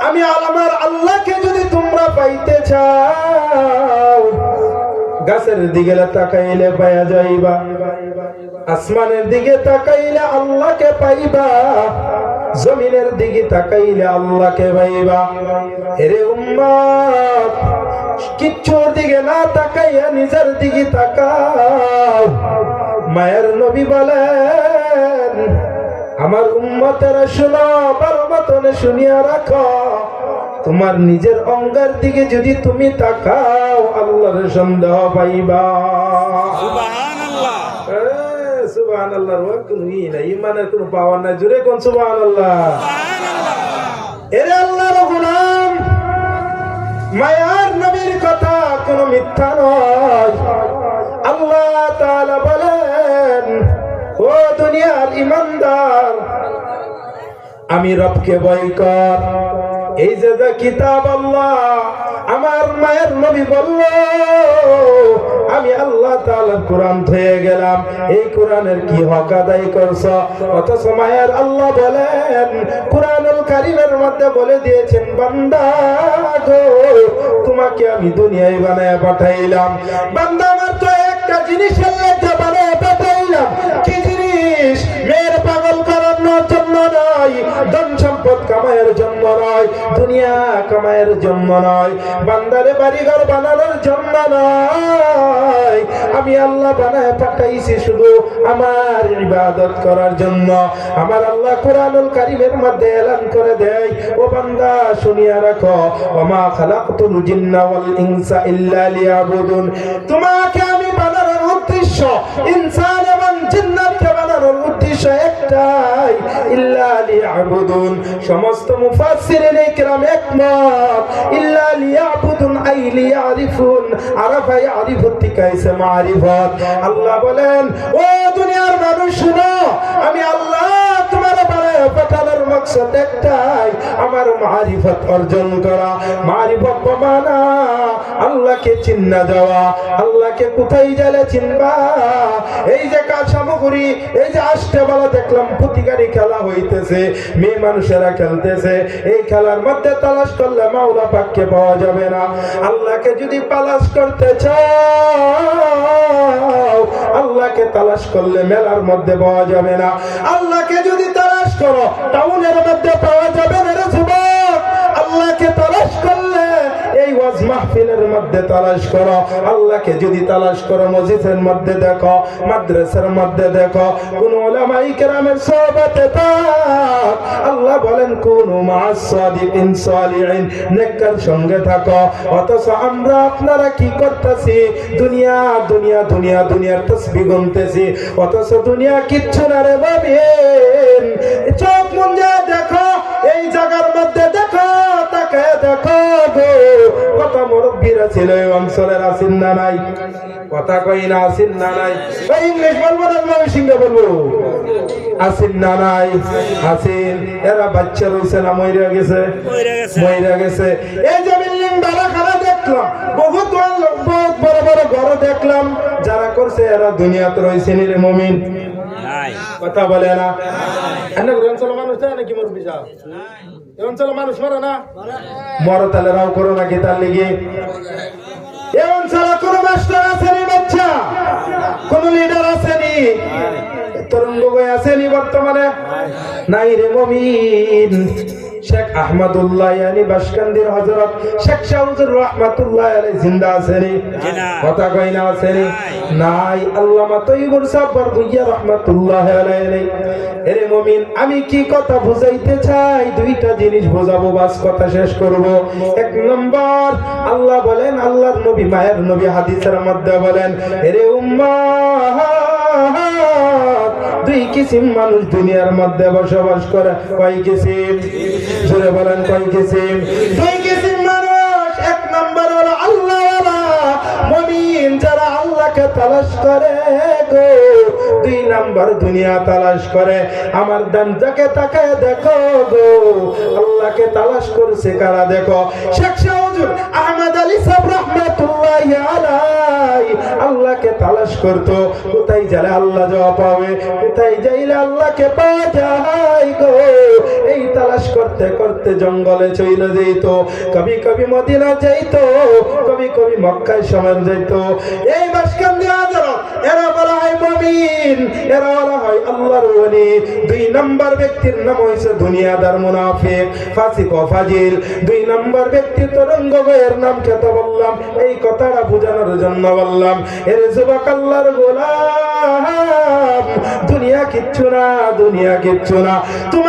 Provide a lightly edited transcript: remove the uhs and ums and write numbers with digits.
আমি আমার আল্লাহকে যদি তোমরা পাইতে চাও, গাছের দিকে তাকাইলে পাওয়া যাইবা, আসমানের দিকে তাকাইলে আল্লাহকে পাইবা, জমিনের দিকে তাকাইলে আল্লাহকে পাইবা। এরে উম্মত, কিচ্ছুর দিকে না তাকাইয়া নিজের দিকে তাকাও। মায়ের নবী বলেন, আমার উম্মতেরা শোনো, ভালো মতনে শুনিয়া রাখো, তোমার নিজের অঙ্গের দিকে যদি তুমি তাকাও আল্লাহর সন্দেহ পাইবা। সুবহানাল্লাহ। সুবহানাল্লাহর কোনো নাই, ইমানের কোনো পাওয়ার নাই। জুড়ে কোন সুবহানাল্লাহ। এরে আল্লাহর গোলাম, মায়ার নবীর কথা কোনো মিথ্যা নয়। আল্লাহ তাআলা বলেন, ও দুনিয়ার ইমানদার, আমি রবকে ভয় কর। এই যে কিতাব আল্লাহ, আমার মায়ের নবী বলল, আমি আল্লাহ তাআলার কোরআন ধুয়ে গেলাম, এই কোরআনের কি হক আদায় করছ? অথচ মায়ের আল্লাহ বলেন, কোরআনুল কারীমের মধ্যে বলে দিয়েছেন, বান্দা গো, তোমাকে আমি দুনিয়ায় বানায় পাঠাইলাম। বান্দা, আমার তো একটা জিনিসের লেগে বানায় পাঠাইলাম। কি জিনিস? মেয়ের পাগল করানোর জন্য নয়, ধন সম্পদ কামাইয়ের জন্য নয়, দুনিয়া কামাইয়ের জন্য নয়, বান্দারে বাড়িঘর বানানোর জন্য নয়। আমি আল্লাহ বানায় পাঠাইছি শুধু আমার ইবাদত করার জন্য। আমার আল্লাহ কুরআনুল কারীমের মধ্যে এলান করে দেয়, ও বান্দা শুনিয়া রাখো, ওমা খালাকতুল জিন্না ওয়াল ইনসা ইল্লা লিয়াবুদুন। তোমাকে আমি বানানোর উদ্দেশ্য, ইনসান এবং জিন্নাতকে বানানোর উদ্দেশ্য একটাই, ইল্লা লিয়াবুদুন। সমস্ত মুফাসসিরিন ইকরাম একমত, ইল্লা লিয়াবুদুন আই লিয়ারিফুন। আরাফা ইয়ারিফু থেকে এসে মারিফত। আল্লাহ বলেন, ও দুনিয়ার মানুষ শুনো, আমি আল্লাহ তোমার বানায় পাঠানোর মাকসাদ একটাই, আমার মারিফত অর্জন করা। মারিফত মানা আল্লাহকে চিন্না যাওয়া। আল্লাহকে কোথায় গেলে চিনবা? এই যে কাজ সামগ্রী, এই যে আসতে বলা দেখলাম প্রতিকারী খেলা হইতেছে, মেয়ে মানুষেরা খেলতেছে, এই খেলার মধ্যে তালাশ করলে মাওলা পাককে পাওয়া যাবে না। আল্লাহকে যদি তালাশ করতে চাও, আল্লাহকে তালাশ করলে মেলার মধ্যে পাওয়া যাবে না। আল্লাহকে যদি তালাশ করো, টাউনের মধ্যে পাওয়া যাবে না রে যুবক। আল্লাহকে তালাশ করলে এই ওয়াজ মাহফিলের মধ্যে তালাশ করো। আল্লাহকে যদি তালাশ করো, মসজিদের মধ্যে দেখো, মাদ্রাসার মধ্যে দেখো, কোন উলামায়ে কেরামের সোহবতে থাক। আল্লাহ বলেন, কুনু মা'আস সাদিকিন সালিহিন, নেককার সঙ্গে থাকো। অথচ আমরা আপনারা কি করতেছি? দুনিয়া দুনিয়া দুনিয়া দুনিয়ার তাসবিহ গুনতেছি, অথচ দুনিয়া কিচ্ছু না রে বাবিন। চোখ মুঞ্জে দেখো, এই জায়গার মধ্যে দেখো, তাকায় দেখো গো, কত মুরব্বীরা ছিল এই অঞ্চলের, আছেন না নাই? কথা কই না, আছেন না নাই? ভাই ইংলিশ বলবো না সিংহ বলবো? আছেন না নাই? আছেন। এরা বাচ্চা রয়েছে না মইরা গেছে? মইরা গেছে। এই যে বিল্ডিং বালাখানা দেখলাম, বহুত বড় বড় ঘর দেখলাম, যারা করছে এরা দুনিয়াতে রয়েছে রে মুমিন? কথা বলে না। অঞ্চল মানুষ নাকি মুরব্বী সাহেব? এই অঞ্চল মানুষ মরে না? মরো তাহলে রাও করো নাকি তার লিগে? এই অঞ্চলে কোন মাস্টার আসেনি, বাচ্চা কোন লিডার আসেনি, তরুণ লোক আসেনি বর্তমানে? নাই রে মুমিন। শেখ আহমদুল্লাহ ইয়ানি বাসকান্দির হযরত শেখ শাহুজুর রহমাতুল্লাহ আলাইহি জিন্দা আছেনি? কথা কই না আছেনি? নাই। আল্লামা তৈয়বুর সাহেব বরগুইয়া রহমাতুল্লাহ আলাইহি। এরে মুমিন, আমি কি কথা বুঝাইতে চাই? দুইটা জিনিস বোঝাবো, বাস কথা শেষ করব। এক নম্বর, আল্লাহ বলেন, আল্লাহর নবী মায়ের নবী হাদিসের মধ্যে বলেন, এরে উম্মাহ, দুই কিসিম মানুষ দুনিয়ার মধ্যে বসবাস করে। কয় কিসিম? জোরে বলেন, কয় কিসিম? দুই কিসিম মানুষ। এক নম্বর হলো আল্লাহওয়ালা মুমিন, যারা আল্লাহকে তালাশ করে গো, দুই নাম্বার দুনিয়া তালাশ করে। আমার ডানটাকে তাকায় দেখো গো, আল্লাহকে তালাশ করছে কারা দেখো। শেখ শাহজুর আহমদ আলী সাহেব রাহমাতুল্লাহি আলাইহি আল্লাহকে তালাশ করতো। কোথায় গেলে আল্লাহ জবাব পাবে, কোথায় যাইলে আল্লাহকে পাওয়া যায় গো। এই তালাশ করতে করতে জঙ্গলে চলে যেত, কবি কবি মদিনা যাইত, কবি কবি মক্কায় সময় যাইত। এই বাসকান্দি আদর এরা বলা হয় মুমিন, এরা বলা হয় আল্লাহর ওলি। দুই নাম্বার ব্যক্তির নাম হইছে দুনিয়াদার মুনাফিক, ফাসিক ও ফাজিল। দুই নাম্বার ব্যক্তি তরঙ্গ এর নাম কত বললাম, এই কথাটা বোঝানোর জন্য বললাম। এর যুবক আল্লাহর গোলাম, দুনিয়া কিচ্ছু না, দুনিয়া কিচ্ছু না। তোমার